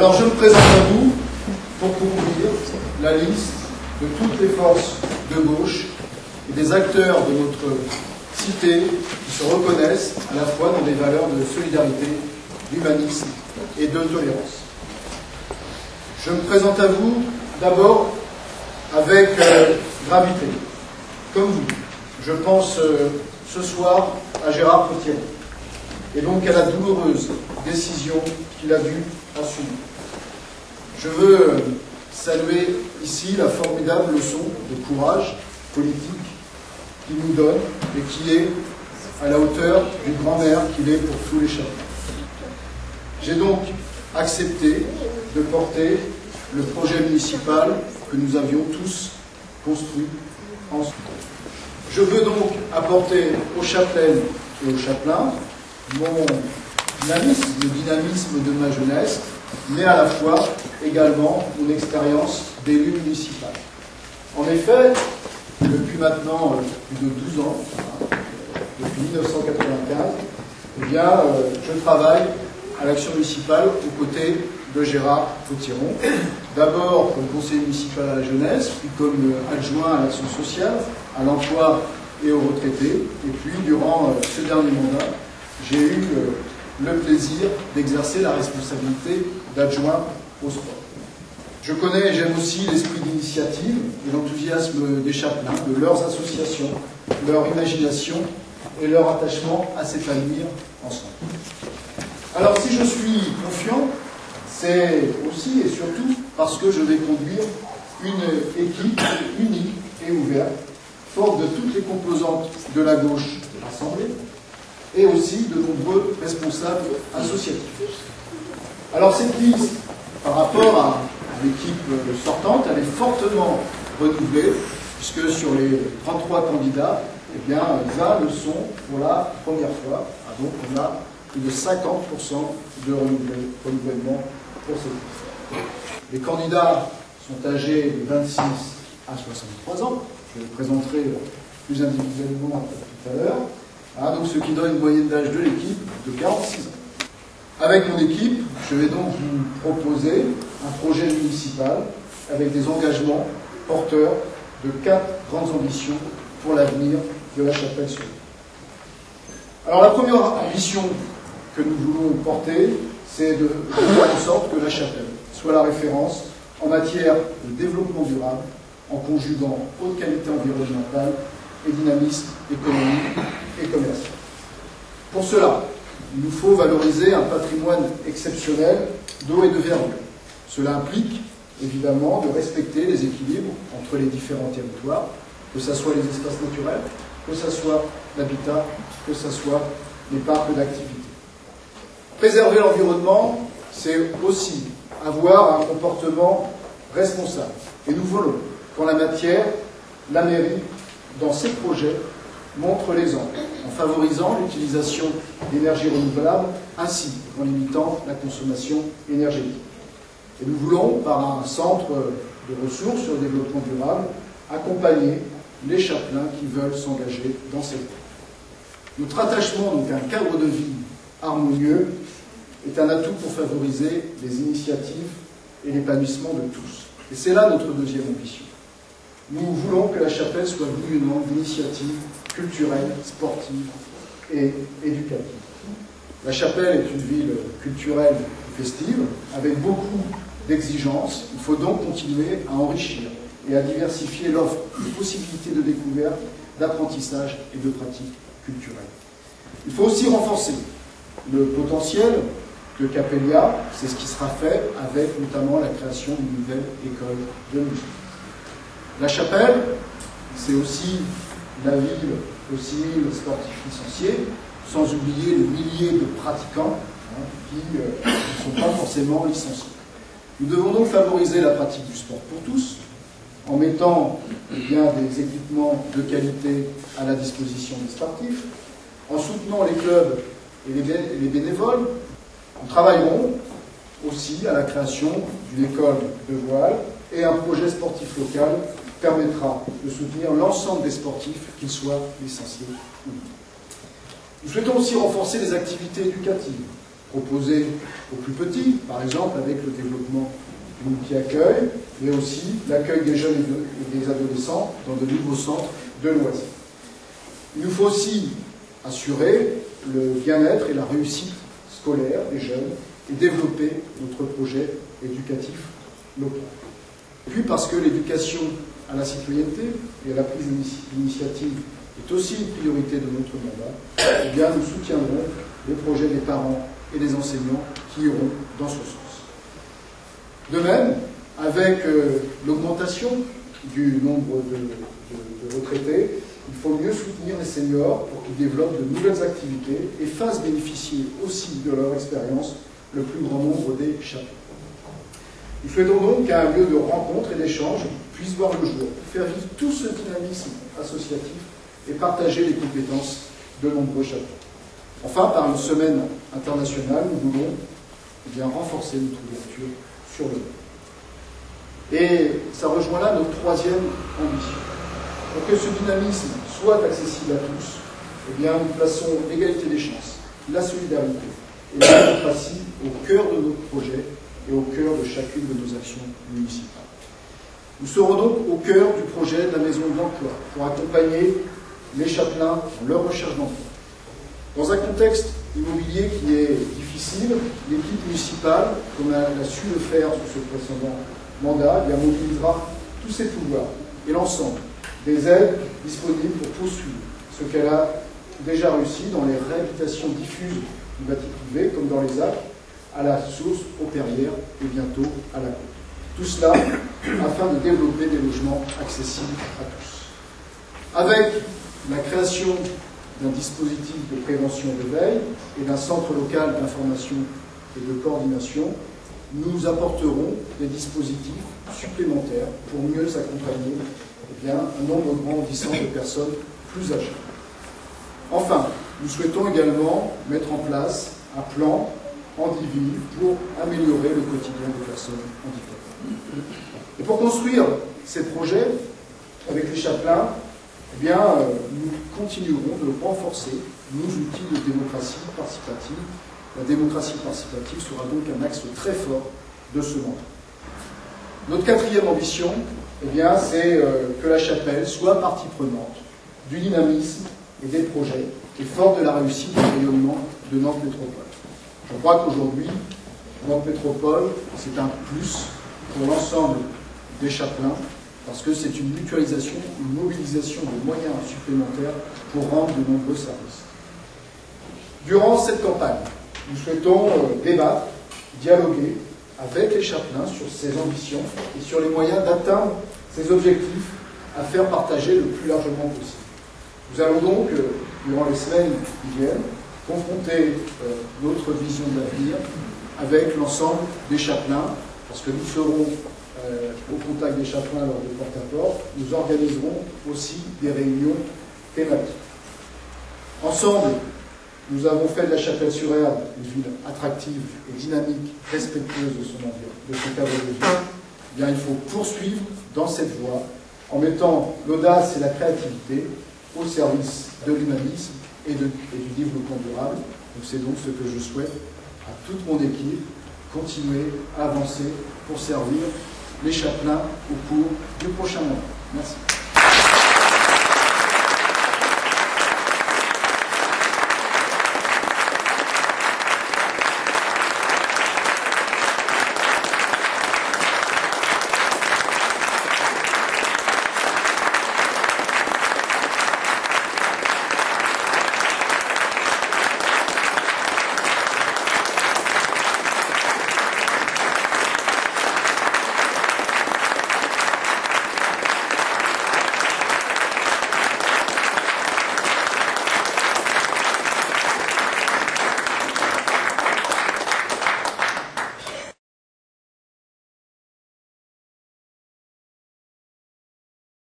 Alors je me présente à vous pour couvrir la liste de toutes les forces de gauche et des acteurs de notre cité qui se reconnaissent à la fois dans des valeurs de solidarité, d'humanisme et de tolérance. Je me présente à vous d'abord avec gravité. Comme vous, je pense ce soir à Gérard Potier et donc à la douloureuse décision qu'il a dû assumer. Je veux saluer ici la formidable leçon de courage politique qu'il nous donne et qui est à la hauteur du grand maire qu'il est pour tous les chapelains. J'ai donc accepté de porter le projet municipal que nous avions tous construit ensemble. Je veux donc apporter aux chapelaines et aux chapelains mon dynamisme, le dynamisme de ma jeunesse, mais à la fois également mon expérience d'élu municipal. En effet, depuis maintenant plus de 12 ans, depuis 1995, eh bien, je travaille à l'action municipale aux côtés de Gérard Potiron, d'abord comme conseiller municipal à la jeunesse, puis comme adjoint à l'action sociale, à l'emploi et aux retraités, et puis durant ce dernier mandat, j'ai eu le plaisir d'exercer la responsabilité d'adjoint au sport. Je connais et j'aime aussi l'esprit d'initiative et l'enthousiasme des chapelains, de leurs associations, leur imagination et leur attachement à s'épanouir ensemble. Alors si je suis confiant, c'est aussi et surtout parce que je vais conduire une équipe unie et ouverte, forte de toutes les composantes de la gauche rassemblée, et aussi de nombreux responsables associatifs. Alors cette liste, par rapport à l'équipe sortante, elle est fortement renouvelée, puisque sur les 33 candidats, eh bien, 20 le sont pour la première fois. Donc on a plus de 50% de renouvellement pour cette liste. Les candidats sont âgés de 26 à 63 ans. Je les présenterai plus individuellement tout à l'heure. Donc ce qui donne une moyenne d'âge de l'équipe de 46 ans. Avec mon équipe, je vais donc vous proposer un projet municipal avec des engagements porteurs de 4 grandes ambitions pour l'avenir de la Chapelle-sur-Yon. Alors la première ambition que nous voulons porter, c'est de faire en sorte que la Chapelle soit la référence en matière de développement durable, en conjuguant haute qualité environnementale et dynamisme économique et commercial. Pour cela, il nous faut valoriser un patrimoine exceptionnel d'eau et de verdure. Cela implique évidemment de respecter les équilibres entre les différents territoires, que ce soit les espaces naturels, que ce soit l'habitat, que ce soit les parcs d'activité. Préserver l'environnement, c'est aussi avoir un comportement responsable. Et nous voulons qu'en la matière, la mairie, dans ses projets, montre l'exemple en favorisant l'utilisation d'énergies renouvelables ainsi qu'en limitant la consommation énergétique. Et nous voulons, par un centre de ressources sur le développement durable, accompagner les chapelains qui veulent s'engager dans cette voie. Notre attachement donc à un cadre de vie harmonieux est un atout pour favoriser les initiatives et l'épanouissement de tous. Et c'est là notre deuxième ambition. Nous voulons que la Chapelle soit bouillonnante d'initiatives culturelles, sportives et éducatives. La Chapelle est une ville culturelle et festive, avec beaucoup d'exigences. Il faut donc continuer à enrichir et à diversifier l'offre de possibilités de découverte, d'apprentissage et de pratiques culturelles. Il faut aussi renforcer le potentiel de Capelia, c'est ce qui sera fait avec notamment la création d'une nouvelle école de musique. La Chapelle, c'est aussi la ville aux 6 000 sportifs licenciés, sans oublier les milliers de pratiquants qui ne sont pas forcément licenciés. Nous devons donc favoriser la pratique du sport pour tous, en mettant des équipements de qualité à la disposition des sportifs, en soutenant les clubs et les bénévoles. Nous travaillerons aussi à la création d'une école de voile et un projet sportif local permettra de soutenir l'ensemble des sportifs, qu'ils soient licenciés ou non. Nous souhaitons aussi renforcer les activités éducatives, proposées aux plus petits, par exemple avec le développement du multi-accueil, mais aussi l'accueil des jeunes et des adolescents dans de nouveaux centres de loisirs. Il nous faut aussi assurer le bien-être et la réussite scolaire des jeunes et développer notre projet éducatif local. Et puis parce que l'éducation à la citoyenneté et à la prise d'initiative est aussi une priorité de notre mandat, eh bien nous soutiendrons les projets des parents et des enseignants qui iront dans ce sens. De même, avec l'augmentation du nombre de retraités, il faut mieux soutenir les seniors pour qu'ils développent de nouvelles activités et fassent bénéficier aussi de leur expérience le plus grand nombre des chapeaux. Nous souhaitons donc qu'un lieu de rencontre et d'échange puisse voir le jour, pour faire vivre tout ce dynamisme associatif et partager les compétences de nombreux chapeaux. Enfin, par une semaine internationale, nous voulons renforcer notre ouverture sur le monde. Et ça rejoint là notre troisième ambition. Pour que ce dynamisme soit accessible à tous, eh bien, nous plaçons l'égalité des chances, la solidarité et la démocratie au cœur de notre projet et au cœur de chacune de nos actions municipales. Nous serons donc au cœur du projet de la Maison de l'Emploi pour accompagner les chapelains dans leur recherche d'emploi. Dans un contexte immobilier qui est difficile, l'équipe municipale, comme elle a su le faire sous ce précédent mandat, eh bien, mobilisera tous ses pouvoirs et l'ensemble des aides disponibles pour poursuivre ce qu'elle a déjà réussi dans les réhabilitations diffuses du bâti privé, comme dans les Alpes, à la source, aux Perrières et bientôt à la côte. Tout cela afin de développer des logements accessibles à tous. Avec la création d'un dispositif de prévention et de veille et d'un centre local d'information et de coordination, nous apporterons des dispositifs supplémentaires pour mieux accompagner un nombre grandissant de personnes plus âgées. Enfin, nous souhaitons également mettre en place un plan Handivive pour améliorer le quotidien des personnes handicapées. Et pour construire ces projets avec les chapelains, eh bien, nous continuerons de renforcer nos outils de démocratie participative. La démocratie participative sera donc un axe très fort de ce mandat. Notre quatrième ambition, eh bien, c'est que la chapelle soit partie prenante du dynamisme et des projets et fort de la réussite du rayonnement de Nantes Métropole. Je crois qu'aujourd'hui, Nantes Métropole, c'est un plus pour l'ensemble des chapelains, parce que c'est une mutualisation, une mobilisation de moyens supplémentaires pour rendre de nombreux services. Durant cette campagne, nous souhaitons débattre, dialoguer avec les chapelains sur ces ambitions et sur les moyens d'atteindre ces objectifs à faire partager le plus largement possible. Nous allons donc, durant les semaines qui viennent, confronter notre vision de l'avenir avec l'ensemble des chapelains, parce que nous serons au contact des chapelains lors de porte-à-porte. Nous organiserons aussi des réunions thématiques. Ensemble, nous avons fait de la Chapelle-sur-Erdre une ville attractive et dynamique, respectueuse de son cadre de vie. Eh bien, il faut poursuivre dans cette voie en mettant l'audace et la créativité au service de l'humanisme et du développement durable. C'est donc ce que je souhaite à toute mon équipe, continuer à avancer pour servir les chapelains au cours du prochain mois. Merci.